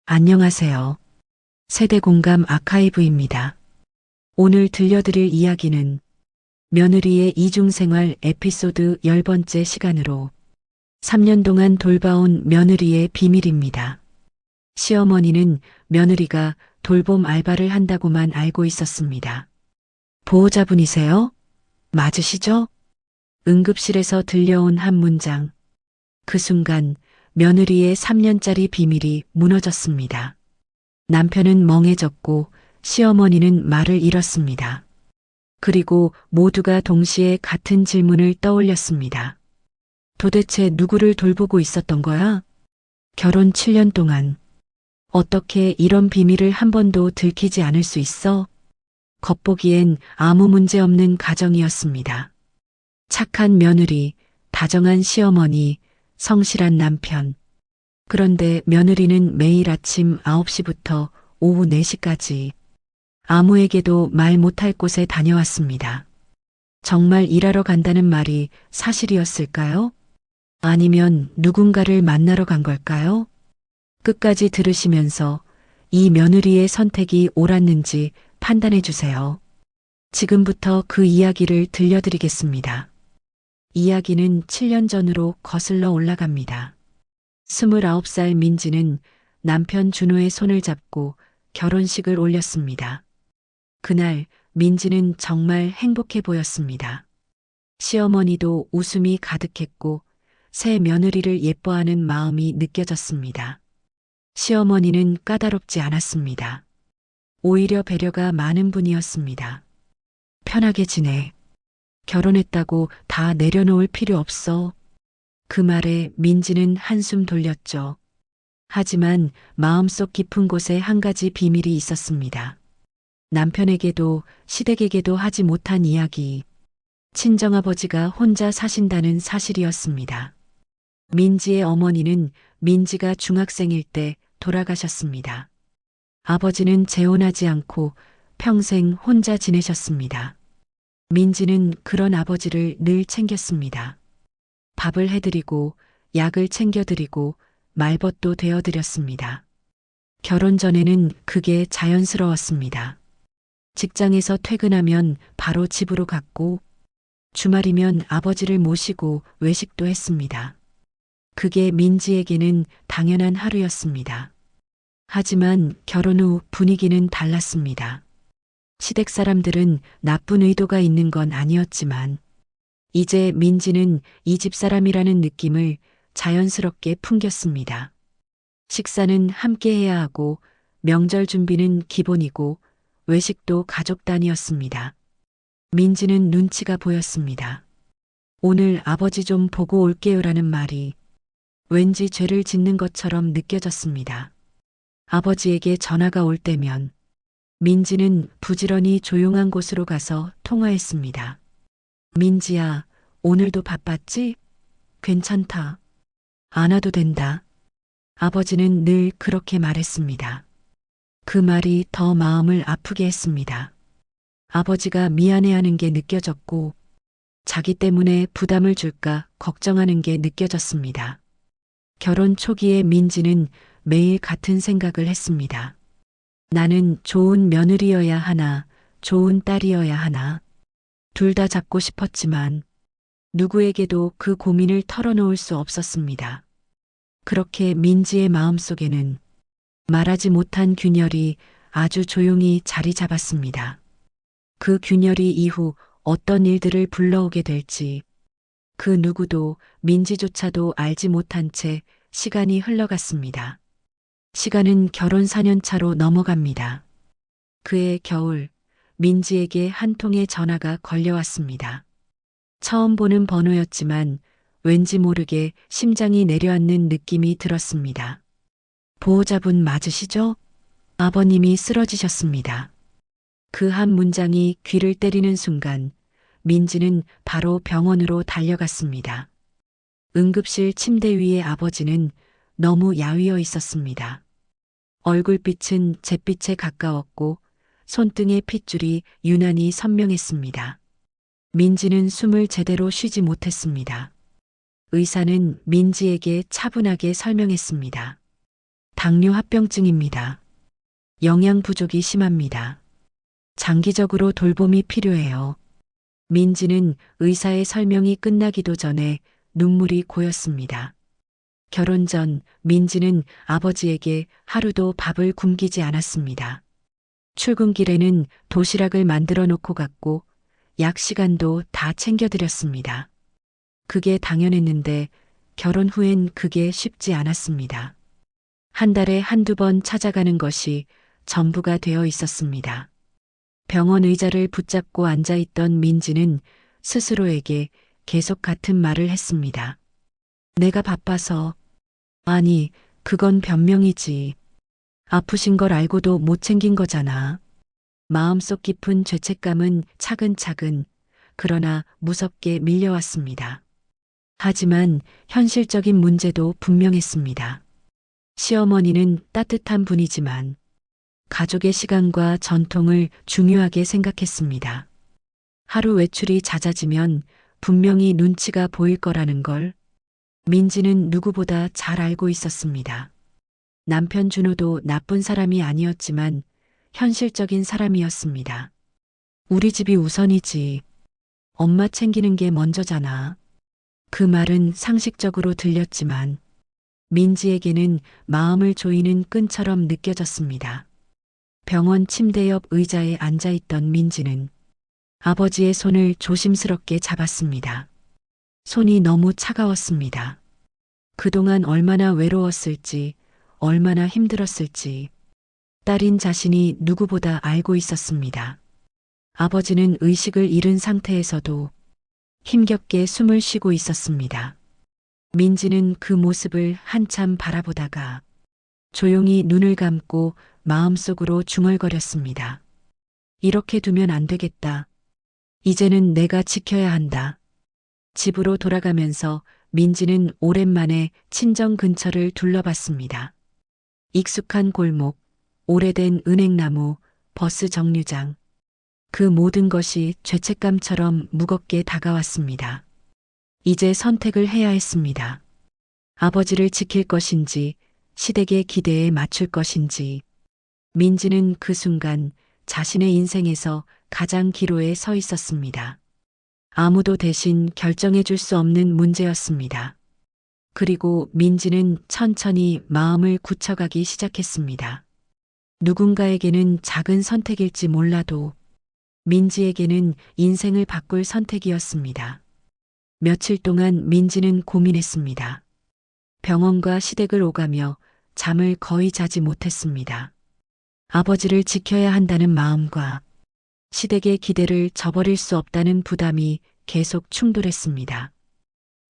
안녕하세요. 세대공감 아카이브입니다. 오늘 들려드릴 이야기는 며느리의 이중생활 에피소드 10번째 시간으로 3년 동안 돌봐온 며느리의 비밀입니다. 시어머니는 며느리가 돌봄 알바를 한다고만 알고 있었습니다. 보호자분이세요? 맞으시죠? 응급실에서 들려온 한 문장. 그 순간 며느리의 3년짜리 비밀이 무너졌습니다. 남편은 멍해졌고 시어머니는 말을 잃었습니다. 그리고 모두가 동시에 같은 질문을 떠올렸습니다. 도대체 누구를 돌보고 있었던 거야? 결혼 7년 동안 어떻게 이런 비밀을 한 번도 들키지 않을 수 있어? 겉보기엔 아무 문제 없는 가정이었습니다. 착한 며느리, 다정한 시어머니, 성실한 남편. 그런데 며느리는 매일 아침 9시부터 오후 4시까지 아무에게도 말 못할 곳에 다녀왔습니다. 정말 일하러 간다는 말이 사실이었을까요? 아니면 누군가를 만나러 간 걸까요? 끝까지 들으시면서 이 며느리의 선택이 옳았는지 판단해 주세요. 지금부터 그 이야기를 들려드리겠습니다. 이야기는 7년 전으로 거슬러 올라갑니다. 29살 민지는 남편 준호의 손을 잡고 결혼식을 올렸습니다. 그날 민지는 정말 행복해 보였습니다. 시어머니도 웃음이 가득했고 새 며느리를 예뻐하는 마음이 느껴졌습니다. 시어머니는 까다롭지 않았습니다. 오히려 배려가 많은 분이었습니다. 편하게 지내. 결혼했다고 다 내려놓을 필요 없어. 그 말에 민지는 한숨 돌렸죠. 하지만 마음속 깊은 곳에 한 가지 비밀이 있었습니다. 남편에게도 시댁에게도 하지 못한 이야기. 친정아버지가 혼자 사신다는 사실이었습니다. 민지의 어머니는 민지가 중학생일 때 돌아가셨습니다. 아버지는 재혼하지 않고 평생 혼자 지내셨습니다. 민지는 그런 아버지를 늘 챙겼습니다. 밥을 해드리고 약을 챙겨드리고 말벗도 되어드렸습니다. 결혼 전에는 그게 자연스러웠습니다. 직장에서 퇴근하면 바로 집으로 갔고 주말이면 아버지를 모시고 외식도 했습니다. 그게 민지에게는 당연한 하루였습니다. 하지만 결혼 후 분위기는 달랐습니다. 시댁 사람들은 나쁜 의도가 있는 건 아니었지만 이제 민지는 이 집 사람이라는 느낌을 자연스럽게 풍겼습니다. 식사는 함께 해야 하고 명절 준비는 기본이고 외식도 가족 단위였습니다. 민지는 눈치가 보였습니다. 오늘 아버지 좀 보고 올게요라는 말이 왠지 죄를 짓는 것처럼 느껴졌습니다. 아버지에게 전화가 올 때면 민지는 부지런히 조용한 곳으로 가서 통화했습니다. 민지야, 오늘도 바빴지? 괜찮다. 안 와도 된다. 아버지는 늘 그렇게 말했습니다. 그 말이 더 마음을 아프게 했습니다. 아버지가 미안해하는 게 느껴졌고 자기 때문에 부담을 줄까 걱정하는 게 느껴졌습니다. 결혼 초기에 민지는 매일 같은 생각을 했습니다. 나는 좋은 며느리여야 하나, 좋은 딸이어야 하나. 둘 다 잡고 싶었지만 누구에게도 그 고민을 털어놓을 수 없었습니다. 그렇게 민지의 마음속에는 말하지 못한 균열이 아주 조용히 자리 잡았습니다. 그 균열이 이후 어떤 일들을 불러오게 될지 그 누구도 민지조차도 알지 못한 채 시간이 흘러갔습니다. 시간은 결혼 4년 차로 넘어갑니다. 그해 겨울 민지에게 한 통의 전화가 걸려왔습니다. 처음 보는 번호였지만 왠지 모르게 심장이 내려앉는 느낌이 들었습니다. 보호자분 맞으시죠? 아버님이 쓰러지셨습니다. 그 한 문장이 귀를 때리는 순간 민지는 바로 병원으로 달려갔습니다. 응급실 침대 위에 아버지는 너무 야위어 있었습니다. 얼굴빛은 잿빛에 가까웠고 손등의 핏줄이 유난히 선명했습니다. 민지는 숨을 제대로 쉬지 못했습니다. 의사는 민지에게 차분하게 설명했습니다. 당뇨 합병증입니다. 영양 부족이 심합니다. 장기적으로 돌봄이 필요해요. 민지는 의사의 설명이 끝나기도 전에 눈물이 고였습니다. 결혼 전 민지는 아버지에게 하루도 밥을 굶기지 않았습니다. 출근길에는 도시락을 만들어 놓고 갔고 약 시간도 다 챙겨드렸습니다. 그게 당연했는데 결혼 후엔 그게 쉽지 않았습니다. 한 달에 한두 번 찾아가는 것이 전부가 되어 있었습니다. 병원 의자를 붙잡고 앉아있던 민지는 스스로에게 계속 같은 말을 했습니다. 내가 바빠서. 아니, 그건 변명이지. 아프신 걸 알고도 못 챙긴 거잖아. 마음속 깊은 죄책감은 차근차근, 그러나 무섭게 밀려왔습니다. 하지만 현실적인 문제도 분명했습니다. 시어머니는 따뜻한 분이지만 가족의 시간과 전통을 중요하게 생각했습니다. 하루 외출이 잦아지면 분명히 눈치가 보일 거라는 걸 민지는 누구보다 잘 알고 있었습니다. 남편 준호도 나쁜 사람이 아니었지만 현실적인 사람이었습니다. 우리 집이 우선이지. 엄마 챙기는 게 먼저잖아. 그 말은 상식적으로 들렸지만 민지에게는 마음을 조이는 끈처럼 느껴졌습니다. 병원 침대 옆 의자에 앉아있던 민지는 아버지의 손을 조심스럽게 잡았습니다. 손이 너무 차가웠습니다. 그동안 얼마나 외로웠을지, 얼마나 힘들었을지 딸인 자신이 누구보다 알고 있었습니다. 아버지는 의식을 잃은 상태에서도 힘겹게 숨을 쉬고 있었습니다. 민지는 그 모습을 한참 바라보다가 조용히 눈을 감고 마음속으로 중얼거렸습니다. 이렇게 두면 안 되겠다. 이제는 내가 지켜야 한다. 집으로 돌아가면서 민지는 오랜만에 친정 근처를 둘러봤습니다. 익숙한 골목, 오래된 은행나무, 버스 정류장. 그 모든 것이 죄책감처럼 무겁게 다가왔습니다. 이제 선택을 해야 했습니다. 아버지를 지킬 것인지, 시댁의 기대에 맞출 것인지. 민지는 그 순간 자신의 인생에서 가장 기로에 서 있었습니다. 아무도 대신 결정해 줄 수 없는 문제였습니다. 그리고 민지는 천천히 마음을 굳혀가기 시작했습니다. 누군가에게는 작은 선택일지 몰라도 민지에게는 인생을 바꿀 선택이었습니다. 며칠 동안 민지는 고민했습니다. 병원과 시댁을 오가며 잠을 거의 자지 못했습니다. 아버지를 지켜야 한다는 마음과 시댁의 기대를 저버릴 수 없다는 부담이 계속 충돌했습니다.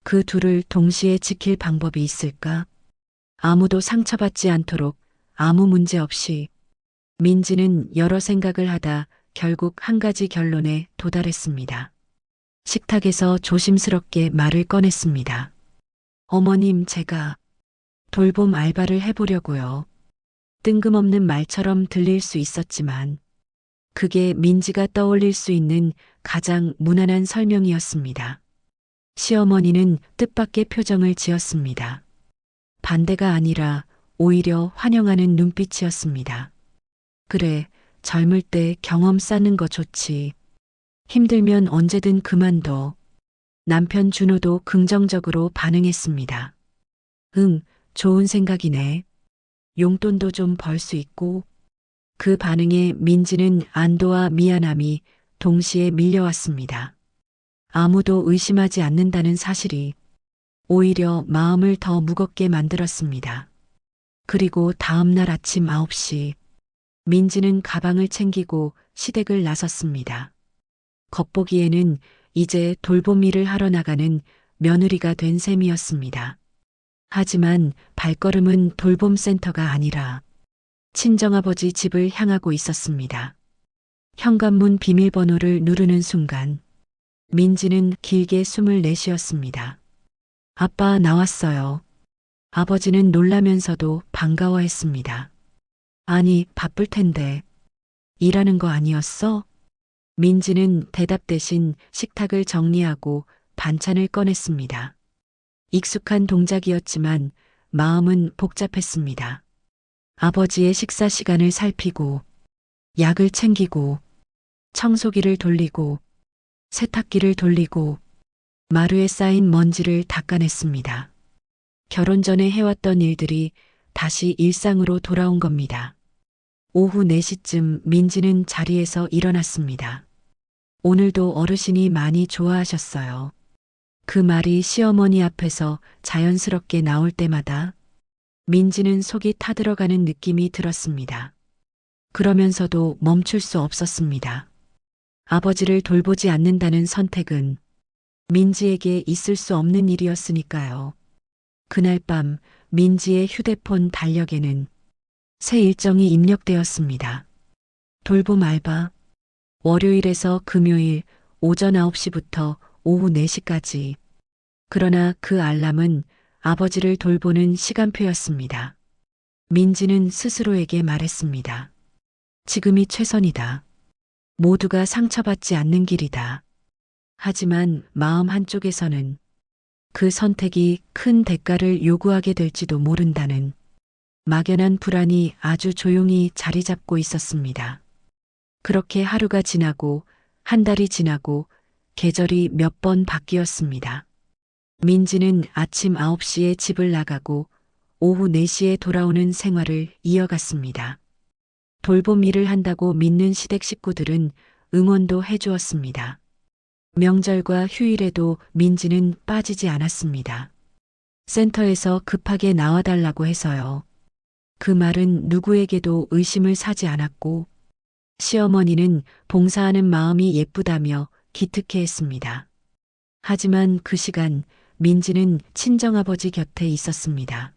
그 둘을 동시에 지킬 방법이 있을까? 아무도 상처받지 않도록 아무 문제 없이. 민지는 여러 생각을 하다 결국 한 가지 결론에 도달했습니다. 식탁에서 조심스럽게 말을 꺼냈습니다. 어머님, 제가 돌봄 알바를 해보려고요. 뜬금없는 말처럼 들릴 수 있었지만 그게 민지가 떠올릴 수 있는 가장 무난한 설명이었습니다. 시어머니는 뜻밖의 표정을 지었습니다. 반대가 아니라 오히려 환영하는 눈빛이었습니다. 그래, 젊을 때 경험 쌓는 거 좋지. 힘들면 언제든 그만둬. 남편 준호도 긍정적으로 반응했습니다. 응, 좋은 생각이네. 용돈도 좀 벌 수 있고. 그 반응에 민지는 안도와 미안함이 동시에 밀려왔습니다. 아무도 의심하지 않는다는 사실이 오히려 마음을 더 무겁게 만들었습니다. 그리고 다음 날 아침 9시 민지는 가방을 챙기고 시댁을 나섰습니다. 겉보기에는 이제 돌봄 일을 하러 나가는 며느리가 된 셈이었습니다. 하지만 발걸음은 돌봄센터가 아니라 친정아버지 집을 향하고 있었습니다. 현관문 비밀번호를 누르는 순간 민지는 길게 숨을 내쉬었습니다. 아빠 나왔어요. 아버지는 놀라면서도 반가워했습니다. 아니, 바쁠 텐데. 일하는 거 아니었어? 민지는 대답 대신 식탁을 정리하고 반찬을 꺼냈습니다. 익숙한 동작이었지만 마음은 복잡했습니다. 아버지의 식사 시간을 살피고 약을 챙기고 청소기를 돌리고 세탁기를 돌리고 마루에 쌓인 먼지를 닦아냈습니다. 결혼 전에 해왔던 일들이 다시 일상으로 돌아온 겁니다. 오후 4시쯤 민지는 자리에서 일어났습니다. 오늘도 어르신이 많이 좋아하셨어요. 그 말이 시어머니 앞에서 자연스럽게 나올 때마다 민지는 속이 타들어가는 느낌이 들었습니다. 그러면서도 멈출 수 없었습니다. 아버지를 돌보지 않는다는 선택은 민지에게 있을 수 없는 일이었으니까요. 그날 밤 민지의 휴대폰 달력에는 새 일정이 입력되었습니다. 돌봄 알바, 월요일에서 금요일 오전 9시부터 오후 4시까지. 그러나 그 알람은 아버지를 돌보는 시간표였습니다. 민지는 스스로에게 말했습니다. 지금이 최선이다. 모두가 상처받지 않는 길이다. 하지만 마음 한쪽에서는 그 선택이 큰 대가를 요구하게 될지도 모른다는 막연한 불안이 아주 조용히 자리 잡고 있었습니다. 그렇게 하루가 지나고 한 달이 지나고 계절이 몇 번 바뀌었습니다. 민지는 아침 9시에 집을 나가고 오후 4시에 돌아오는 생활을 이어갔습니다. 돌봄 일을 한다고 믿는 시댁 식구들은 응원도 해주었습니다. 명절과 휴일에도 민지는 빠지지 않았습니다. 센터에서 급하게 나와달라고 해서요. 그 말은 누구에게도 의심을 사지 않았고 시어머니는 봉사하는 마음이 예쁘다며 기특해했습니다. 하지만 그 시간 민지는 친정아버지 곁에 있었습니다.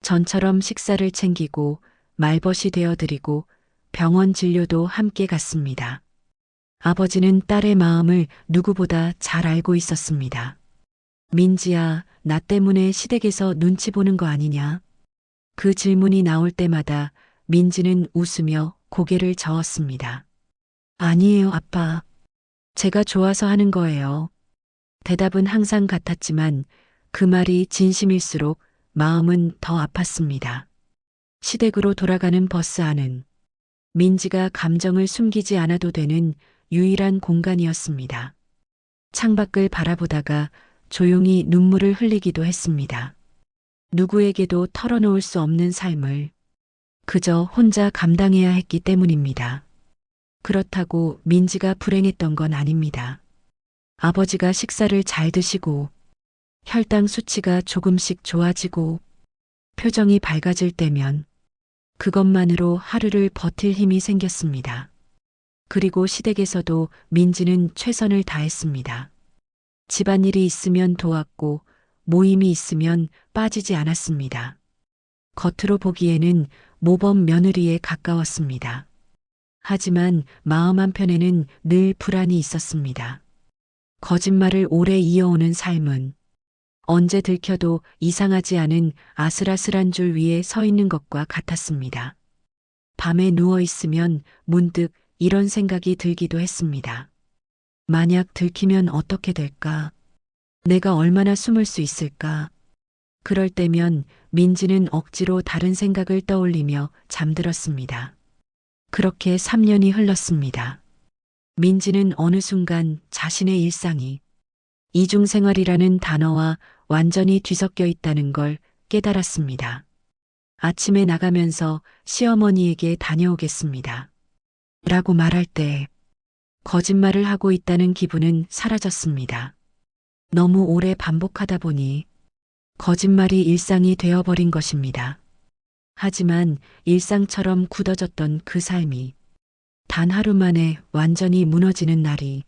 전처럼 식사를 챙기고 말벗이 되어드리고 병원 진료도 함께 갔습니다. 아버지는 딸의 마음을 누구보다 잘 알고 있었습니다. 민지야, 나 때문에 시댁에서 눈치 보는 거 아니냐? 그 질문이 나올 때마다 민지는 웃으며 고개를 저었습니다. 아니에요, 아빠. 제가 좋아서 하는 거예요. 대답은 항상 같았지만 그 말이 진심일수록 마음은 더 아팠습니다. 시댁으로 돌아가는 버스 안은 민지가 감정을 숨기지 않아도 되는 유일한 공간이었습니다. 창밖을 바라보다가 조용히 눈물을 흘리기도 했습니다. 누구에게도 털어놓을 수 없는 삶을 그저 혼자 감당해야 했기 때문입니다. 그렇다고 민지가 불행했던 건 아닙니다. 아버지가 식사를 잘 드시고 혈당 수치가 조금씩 좋아지고 표정이 밝아질 때면 그것만으로 하루를 버틸 힘이 생겼습니다. 그리고 시댁에서도 민지는 최선을 다했습니다. 집안일이 있으면 도왔고 모임이 있으면 빠지지 않았습니다. 겉으로 보기에는 모범 며느리에 가까웠습니다. 하지만 마음 한편에는 늘 불안이 있었습니다. 거짓말을 오래 이어오는 삶은 언제 들켜도 이상하지 않은 아슬아슬한 줄 위에 서 있는 것과 같았습니다. 밤에 누워 있으면 문득 이런 생각이 들기도 했습니다. 만약 들키면 어떻게 될까? 내가 얼마나 숨을 수 있을까? 그럴 때면 민지는 억지로 다른 생각을 떠올리며 잠들었습니다. 그렇게 3년이 흘렀습니다. 민지는 어느 순간 자신의 일상이 이중생활이라는 단어와 완전히 뒤섞여 있다는 걸 깨달았습니다. 아침에 나가면서 시어머니에게 다녀오겠습니다. 라고 말할 때 거짓말을 하고 있다는 기분은 사라졌습니다. 너무 오래 반복하다 보니 거짓말이 일상이 되어버린 것입니다. 하지만 일상처럼 굳어졌던 그 삶이 단 하루 만에 완전히 무너지는 날이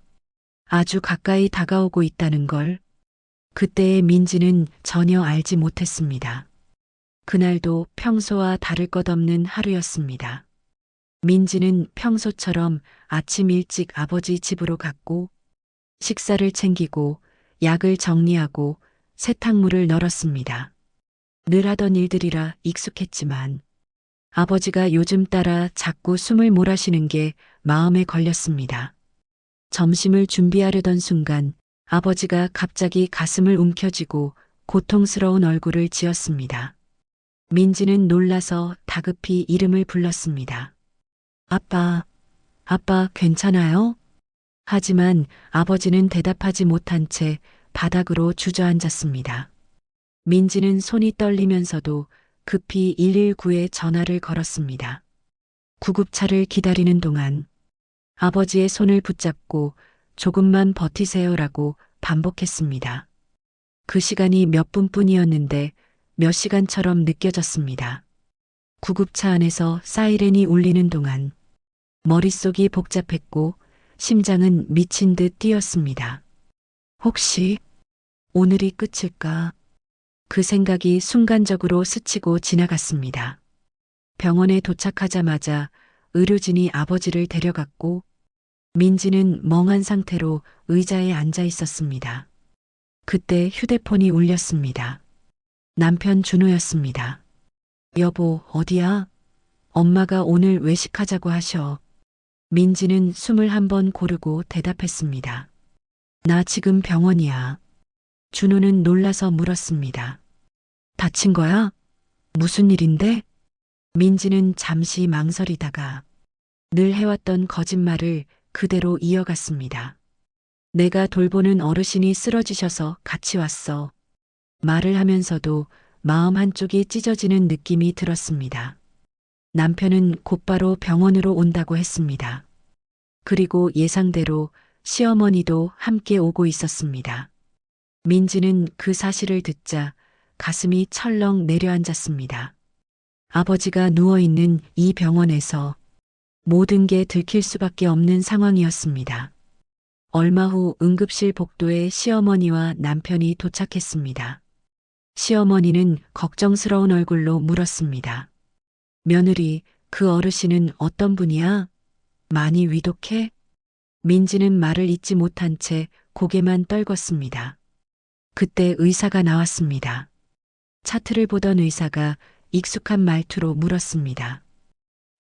아주 가까이 다가오고 있다는 걸 그때의 민지는 전혀 알지 못했습니다. 그날도 평소와 다를 것 없는 하루였습니다. 민지는 평소처럼 아침 일찍 아버지 집으로 갔고 식사를 챙기고 약을 정리하고 세탁물을 널었습니다. 늘 하던 일들이라 익숙했지만 아버지가 요즘 따라 자꾸 숨을 몰아쉬는 게 마음에 걸렸습니다. 점심을 준비하려던 순간 아버지가 갑자기 가슴을 움켜쥐고 고통스러운 얼굴을 지었습니다. 민지는 놀라서 다급히 이름을 불렀습니다. 아빠, 아빠 괜찮아요? 하지만 아버지는 대답하지 못한 채 바닥으로 주저앉았습니다. 민지는 손이 떨리면서도 급히 119에 전화를 걸었습니다. 구급차를 기다리는 동안 아버지의 손을 붙잡고 조금만 버티세요라고 반복했습니다. 그 시간이 몇 분뿐이었는데 몇 시간처럼 느껴졌습니다. 구급차 안에서 사이렌이 울리는 동안 머릿속이 복잡했고 심장은 미친 듯 뛰었습니다. 혹시 오늘이 끝일까? 그 생각이 순간적으로 스치고 지나갔습니다. 병원에 도착하자마자 의료진이 아버지를 데려갔고 민지는 멍한 상태로 의자에 앉아 있었습니다. 그때 휴대폰이 울렸습니다. 남편 준호였습니다. 여보, 어디야? 엄마가 오늘 외식하자고 하셔. 민지는 숨을 한번 고르고 대답했습니다. 나 지금 병원이야. 준호는 놀라서 물었습니다. 다친 거야? 무슨 일인데? 민지는 잠시 망설이다가 늘 해왔던 거짓말을 그대로 이어갔습니다. 내가 돌보는 어르신이 쓰러지셔서 같이 왔어. 말을 하면서도 마음 한쪽이 찢어지는 느낌이 들었습니다. 남편은 곧바로 병원으로 온다고 했습니다. 그리고 예상대로 시어머니도 함께 오고 있었습니다. 민지는 그 사실을 듣자 가슴이 철렁 내려앉았습니다. 아버지가 누워있는 이 병원에서 모든 게 들킬 수밖에 없는 상황이었습니다. 얼마 후 응급실 복도에 시어머니와 남편이 도착했습니다. 시어머니는 걱정스러운 얼굴로 물었습니다. 며느리, 그 어르신은 어떤 분이야? 많이 위독해? 민지는 말을 잇지 못한 채 고개만 떨궜습니다. 그때 의사가 나왔습니다. 차트를 보던 의사가 익숙한 말투로 물었습니다.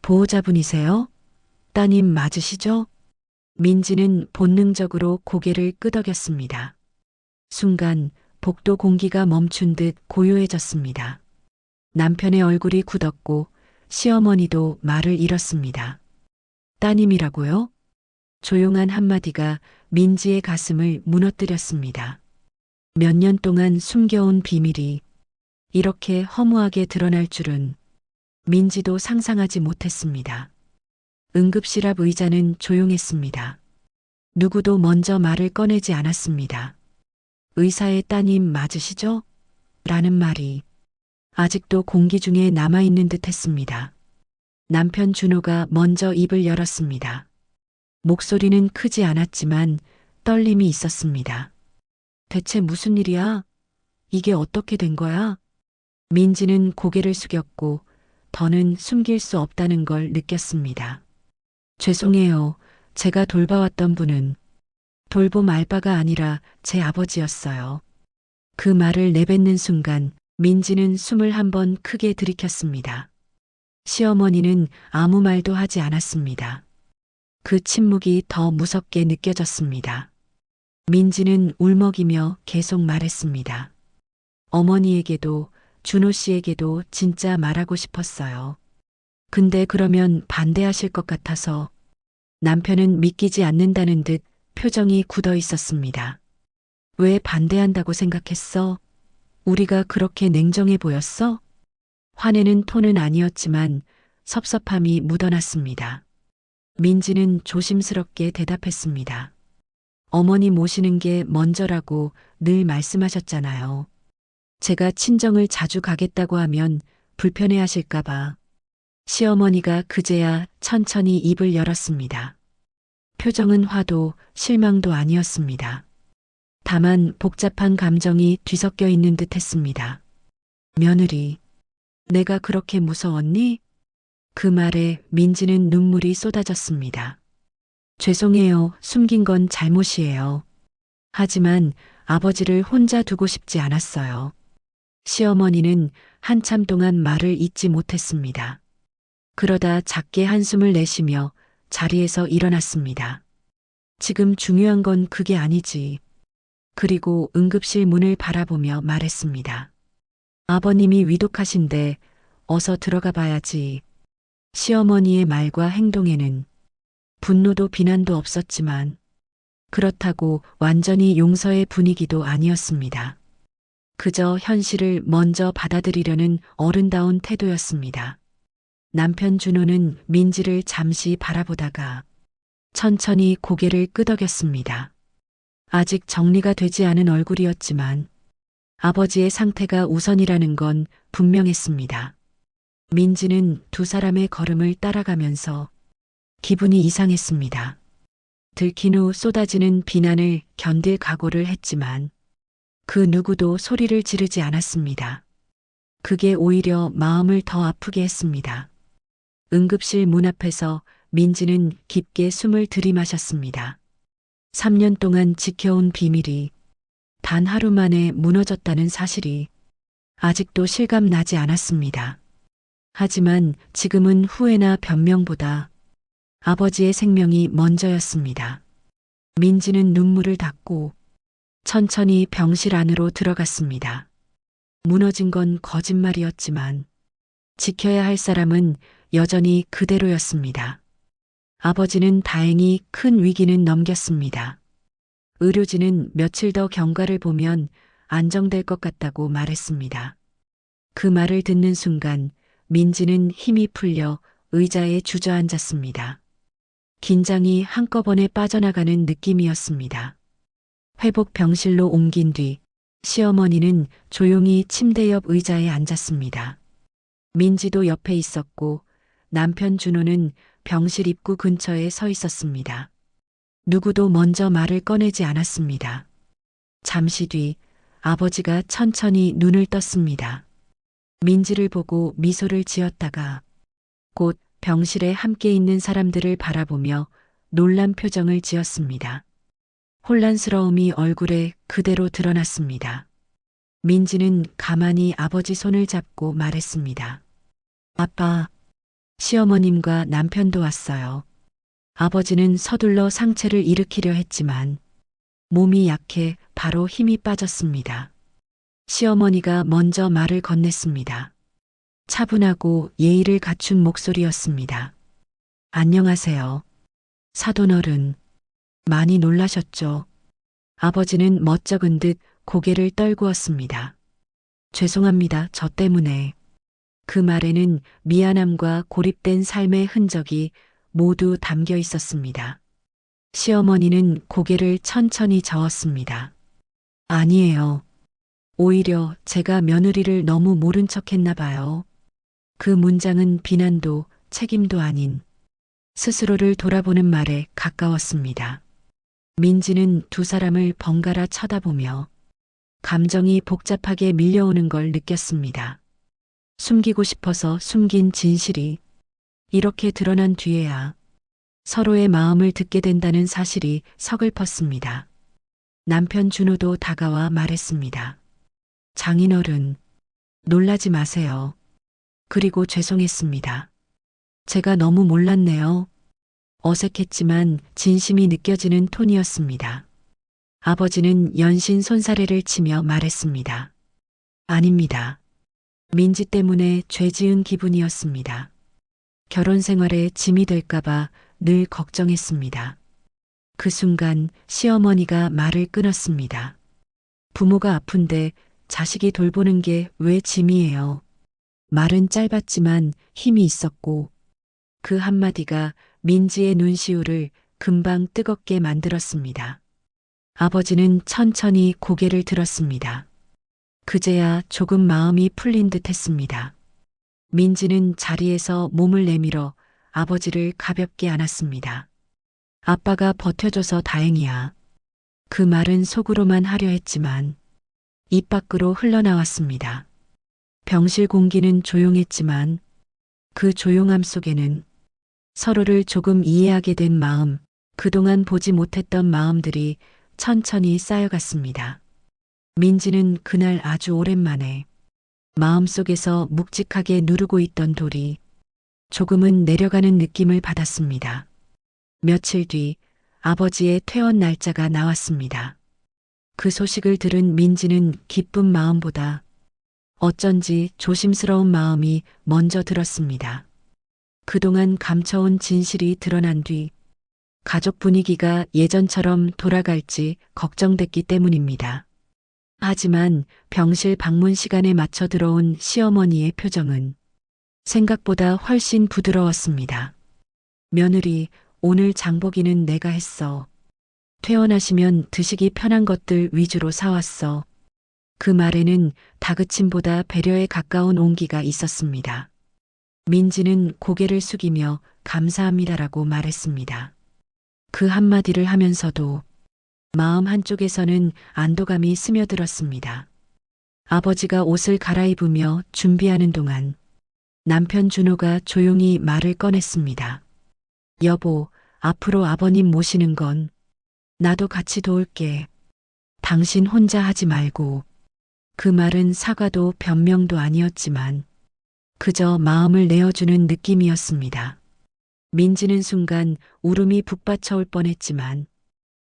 보호자분이세요? 따님 맞으시죠? 민지는 본능적으로 고개를 끄덕였습니다. 순간 복도 공기가 멈춘 듯 고요해졌습니다. 남편의 얼굴이 굳었고 시어머니도 말을 잃었습니다. 따님이라고요? 조용한 한마디가 민지의 가슴을 무너뜨렸습니다. 몇 년 동안 숨겨온 비밀이 이렇게 허무하게 드러날 줄은 민지도 상상하지 못했습니다. 응급실 앞 의자는 조용했습니다. 누구도 먼저 말을 꺼내지 않았습니다. 의사의 따님 맞으시죠? 라는 말이 아직도 공기 중에 남아있는 듯 했습니다. 남편 준호가 먼저 입을 열었습니다. 목소리는 크지 않았지만 떨림이 있었습니다. 대체 무슨 일이야? 이게 어떻게 된 거야? 민지는 고개를 숙였고 더는 숨길 수 없다는 걸 느꼈습니다. 죄송해요. 제가 돌봐왔던 분은 돌봄 알바가 아니라 제 아버지였어요. 그 말을 내뱉는 순간 민지는 숨을 한번 크게 들이켰습니다. 시어머니는 아무 말도 하지 않았습니다. 그 침묵이 더 무섭게 느껴졌습니다. 민지는 울먹이며 계속 말했습니다. 어머니에게도 준호 씨에게도 진짜 말하고 싶었어요. 근데 그러면 반대하실 것 같아서. 남편은 믿기지 않는다는 듯 표정이 굳어 있었습니다. 왜 반대한다고 생각했어? 우리가 그렇게 냉정해 보였어? 화내는 톤은 아니었지만 섭섭함이 묻어났습니다. 민지는 조심스럽게 대답했습니다. 어머니 모시는 게 먼저라고 늘 말씀하셨잖아요. 제가 친정을 자주 가겠다고 하면 불편해 하실까봐. 시어머니가 그제야 천천히 입을 열었습니다. 표정은 화도 실망도 아니었습니다. 다만 복잡한 감정이 뒤섞여 있는 듯 했습니다. 며느리, 내가 그렇게 무서웠니? 그 말에 민지는 눈물이 쏟아졌습니다. 죄송해요. 숨긴 건 잘못이에요. 하지만 아버지를 혼자 두고 싶지 않았어요. 시어머니는 한참 동안 말을 잇지 못했습니다. 그러다 작게 한숨을 내쉬며 자리에서 일어났습니다. 지금 중요한 건 그게 아니지. 그리고 응급실 문을 바라보며 말했습니다. 아버님이 위독하신데 어서 들어가 봐야지. 시어머니의 말과 행동에는 분노도 비난도 없었지만 그렇다고 완전히 용서의 분위기도 아니었습니다. 그저 현실을 먼저 받아들이려는 어른다운 태도였습니다. 남편 준호는 민지를 잠시 바라보다가 천천히 고개를 끄덕였습니다. 아직 정리가 되지 않은 얼굴이었지만 아버지의 상태가 우선이라는 건 분명했습니다. 민지는 두 사람의 걸음을 따라가면서 기분이 이상했습니다. 들킨 후 쏟아지는 비난을 견딜 각오를 했지만 그 누구도 소리를 지르지 않았습니다. 그게 오히려 마음을 더 아프게 했습니다. 응급실 문 앞에서 민지는 깊게 숨을 들이마셨습니다. 3년 동안 지켜온 비밀이 단 하루 만에 무너졌다는 사실이 아직도 실감나지 않았습니다. 하지만 지금은 후회나 변명보다 아버지의 생명이 먼저였습니다. 민지는 눈물을 닦고 천천히 병실 안으로 들어갔습니다. 무너진 건 거짓말이었지만 지켜야 할 사람은 여전히 그대로였습니다. 아버지는 다행히 큰 위기는 넘겼습니다. 의료진은 며칠 더 경과를 보면 안정될 것 같다고 말했습니다. 그 말을 듣는 순간 민지는 힘이 풀려 의자에 주저앉았습니다. 긴장이 한꺼번에 빠져나가는 느낌이었습니다. 회복 병실로 옮긴 뒤 시어머니는 조용히 침대 옆 의자에 앉았습니다. 민지도 옆에 있었고 남편 준호는 병실 입구 근처에 서 있었습니다. 누구도 먼저 말을 꺼내지 않았습니다. 잠시 뒤 아버지가 천천히 눈을 떴습니다. 민지를 보고 미소를 지었다가 곧 병실에 함께 있는 사람들을 바라보며 놀란 표정을 지었습니다. 혼란스러움이 얼굴에 그대로 드러났습니다. 민지는 가만히 아버지 손을 잡고 말했습니다. 아빠, 시어머님과 남편도 왔어요. 아버지는 서둘러 상체를 일으키려 했지만 몸이 약해 바로 힘이 빠졌습니다. 시어머니가 먼저 말을 건넸습니다. 차분하고 예의를 갖춘 목소리였습니다. 안녕하세요. 사돈어른. 많이 놀라셨죠? 아버지는 멋쩍은 듯 고개를 떨구었습니다. 죄송합니다. 저 때문에. 그 말에는 미안함과 고립된 삶의 흔적이 모두 담겨 있었습니다. 시어머니는 고개를 천천히 저었습니다. 아니에요. 오히려 제가 며느리를 너무 모른 척 했나 봐요. 그 문장은 비난도 책임도 아닌 스스로를 돌아보는 말에 가까웠습니다. 민지는 두 사람을 번갈아 쳐다보며 감정이 복잡하게 밀려오는 걸 느꼈습니다. 숨기고 싶어서 숨긴 진실이 이렇게 드러난 뒤에야 서로의 마음을 듣게 된다는 사실이 서글펐습니다. 남편 준호도 다가와 말했습니다. 장인어른, 놀라지 마세요. 그리고 죄송했습니다. 제가 너무 몰랐네요. 어색했지만 진심이 느껴지는 톤이었습니다. 아버지는 연신 손사래를 치며 말했습니다. 아닙니다. 민지 때문에 죄 지은 기분이었습니다. 결혼 생활에 짐이 될까봐 늘 걱정했습니다. 그 순간 시어머니가 말을 끊었습니다. 부모가 아픈데 자식이 돌보는 게 왜 짐이에요. 말은 짧았지만 힘이 있었고 그 한마디가 민지의 눈시울을 금방 뜨겁게 만들었습니다. 아버지는 천천히 고개를 들었습니다. 그제야 조금 마음이 풀린 듯 했습니다. 민지는 자리에서 몸을 내밀어 아버지를 가볍게 안았습니다. 아빠가 버텨줘서 다행이야. 그 말은 속으로만 하려 했지만 입 밖으로 흘러나왔습니다. 병실 공기는 조용했지만 그 조용함 속에는 서로를 조금 이해하게 된 마음, 그동안 보지 못했던 마음들이 천천히 쌓여갔습니다. 민지는 그날 아주 오랜만에 마음속에서 묵직하게 누르고 있던 돌이 조금은 내려가는 느낌을 받았습니다. 며칠 뒤 아버지의 퇴원 날짜가 나왔습니다. 그 소식을 들은 민지는 기쁜 마음보다 어쩐지 조심스러운 마음이 먼저 들었습니다. 그동안 감춰온 진실이 드러난 뒤 가족 분위기가 예전처럼 돌아갈지 걱정됐기 때문입니다. 하지만 병실 방문 시간에 맞춰 들어온 시어머니의 표정은 생각보다 훨씬 부드러웠습니다. 며느리, 오늘 장보기는 내가 했어. 퇴원하시면 드시기 편한 것들 위주로 사왔어. 그 말에는 다그침보다 배려에 가까운 온기가 있었습니다. 민지는 고개를 숙이며 감사합니다라고 말했습니다. 그 한마디를 하면서도 마음 한쪽에서는 안도감이 스며들었습니다. 아버지가 옷을 갈아입으며 준비하는 동안 남편 준호가 조용히 말을 꺼냈습니다. 여보, 앞으로 아버님 모시는 건 나도 같이 도울게. 당신 혼자 하지 말고. 그 말은 사과도 변명도 아니었지만 그저 마음을 내어주는 느낌이었습니다. 민지는 순간 울음이 북받쳐올 뻔했지만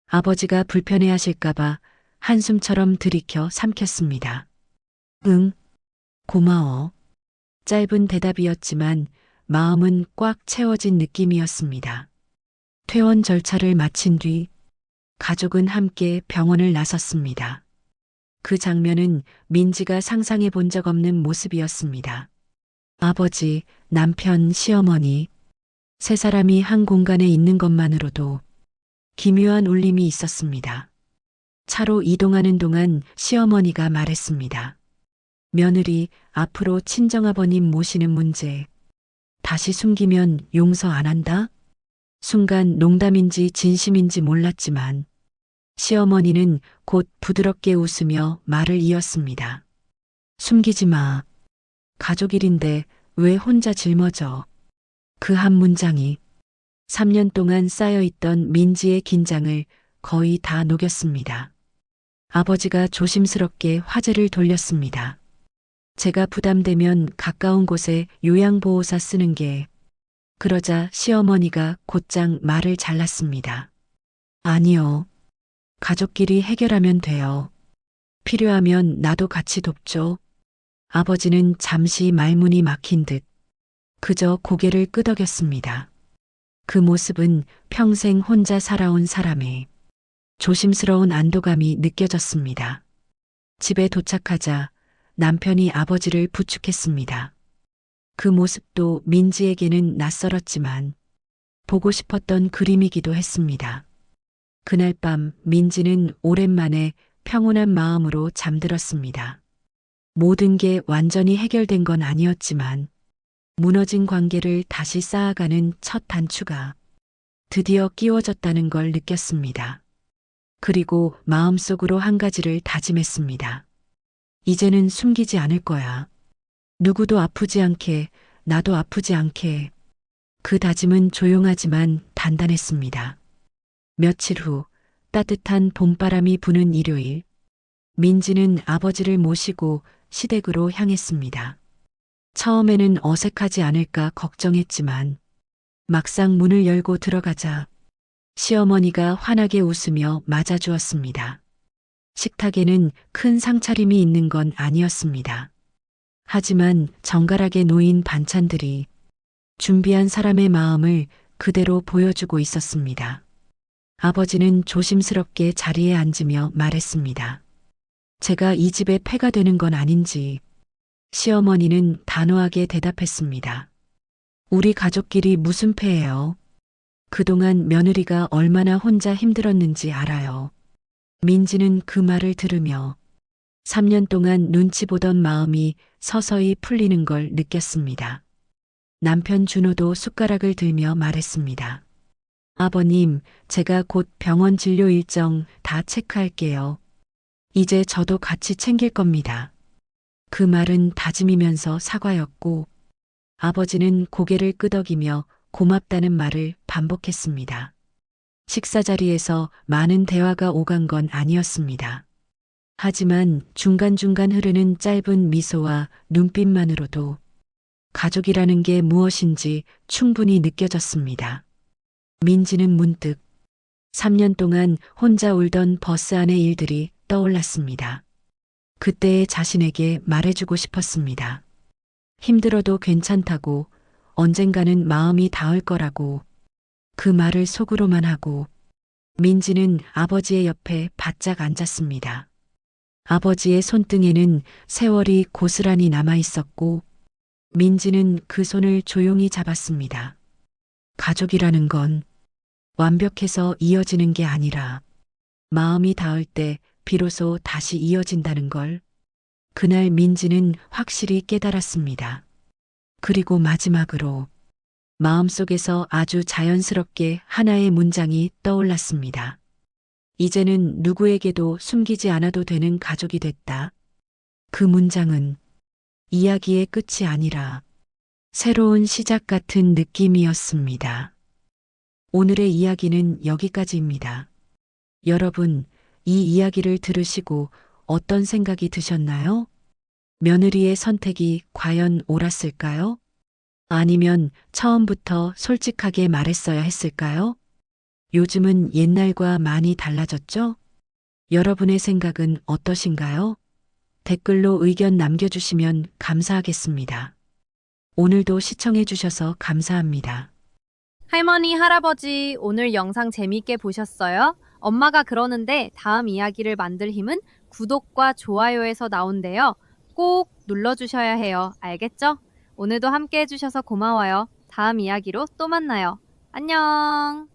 아버지가 불편해하실까봐 한숨처럼 들이켜 삼켰습니다. 응, 고마워. 짧은 대답이었지만 마음은 꽉 채워진 느낌이었습니다. 퇴원 절차를 마친 뒤 가족은 함께 병원을 나섰습니다. 그 장면은 민지가 상상해 본 적 없는 모습이었습니다. 아버지, 남편, 시어머니, 세 사람이 한 공간에 있는 것만으로도 기묘한 울림이 있었습니다. 차로 이동하는 동안 시어머니가 말했습니다. 며느리, 앞으로 친정아버님 모시는 문제 다시 숨기면 용서 안 한다? 순간 농담인지 진심인지 몰랐지만 시어머니는 곧 부드럽게 웃으며 말을 이었습니다. 숨기지 마. 가족 일인데 왜 혼자 짊어져. 그 한 문장이 3년 동안 쌓여있던 민지의 긴장을 거의 다 녹였습니다. 아버지가 조심스럽게 화제를 돌렸습니다. 제가 부담되면 가까운 곳에 요양보호사 쓰는 게. 그러자 시어머니가 곧장 말을 잘랐습니다. 아니요. 가족끼리 해결하면 돼요. 필요하면 나도 같이 돕죠. 아버지는 잠시 말문이 막힌 듯 그저 고개를 끄덕였습니다. 그 모습은 평생 혼자 살아온 사람의 조심스러운 안도감이 느껴졌습니다. 집에 도착하자 남편이 아버지를 부축했습니다. 그 모습도 민지에게는 낯설었지만 보고 싶었던 그림이기도 했습니다. 그날 밤 민지는 오랜만에 평온한 마음으로 잠들었습니다. 모든 게 완전히 해결된 건 아니었지만 무너진 관계를 다시 쌓아가는 첫 단추가 드디어 끼워졌다는 걸 느꼈습니다. 그리고 마음속으로 한 가지를 다짐했습니다. 이제는 숨기지 않을 거야. 누구도 아프지 않게, 나도 아프지 않게. 그 다짐은 조용하지만 단단했습니다. 며칠 후 따뜻한 봄바람이 부는 일요일, 민지는 아버지를 모시고 시댁으로 향했습니다. 처음에는 어색하지 않을까 걱정했지만 막상 문을 열고 들어가자 시어머니가 환하게 웃으며 맞아주었습니다. 식탁에는 큰 상차림이 있는 건 아니었습니다. 하지만 정갈하게 놓인 반찬들이 준비한 사람의 마음을 그대로 보여주고 있었습니다. 아버지는 조심스럽게 자리에 앉으며 말했습니다. 제가 이 집의 폐가 되는 건 아닌지. 시어머니는 단호하게 대답했습니다. 우리 가족끼리 무슨 폐예요? 그동안 며느리가 얼마나 혼자 힘들었는지 알아요. 민지는 그 말을 들으며 3년 동안 눈치 보던 마음이 서서히 풀리는 걸 느꼈습니다. 남편 준호도 숟가락을 들며 말했습니다. 아버님, 제가 곧 병원 진료 일정 다 체크할게요. 이제 저도 같이 챙길 겁니다. 그 말은 다짐이면서 사과였고 아버지는 고개를 끄덕이며 고맙다는 말을 반복했습니다. 식사 자리에서 많은 대화가 오간 건 아니었습니다. 하지만 중간중간 흐르는 짧은 미소와 눈빛만으로도 가족이라는 게 무엇인지 충분히 느껴졌습니다. 민지는 문득 3년 동안 혼자 울던 버스 안의 일들이 떠올랐습니다. 그때의 자신에게 말해주고 싶었습니다. 힘들어도 괜찮다고, 언젠가는 마음이 닿을 거라고, 그 말을 속으로만 하고, 민지는 아버지의 옆에 바짝 앉았습니다. 아버지의 손등에는 세월이 고스란히 남아 있었고, 민지는 그 손을 조용히 잡았습니다. 가족이라는 건 완벽해서 이어지는 게 아니라 마음이 닿을 때 비로소 다시 이어진다는 걸 그날 민지는 확실히 깨달았습니다. 그리고 마지막으로 마음속에서 아주 자연스럽게 하나의 문장이 떠올랐습니다. 이제는 누구에게도 숨기지 않아도 되는 가족이 됐다. 그 문장은 이야기의 끝이 아니라 새로운 시작 같은 느낌이었습니다. 오늘의 이야기는 여기까지입니다. 여러분, 이 이야기를 들으시고 어떤 생각이 드셨나요? 며느리의 선택이 과연 옳았을까요? 아니면 처음부터 솔직하게 말했어야 했을까요? 요즘은 옛날과 많이 달라졌죠? 여러분의 생각은 어떠신가요? 댓글로 의견 남겨주시면 감사하겠습니다. 오늘도 시청해주셔서 감사합니다. 할머니, 할아버지, 오늘 영상 재미있게 보셨어요? 엄마가 그러는데 다음 이야기를 만들 힘은 구독과 좋아요에서 나온대요. 꼭 눌러주셔야 해요. 알겠죠? 오늘도 함께 해주셔서 고마워요. 다음 이야기로 또 만나요. 안녕!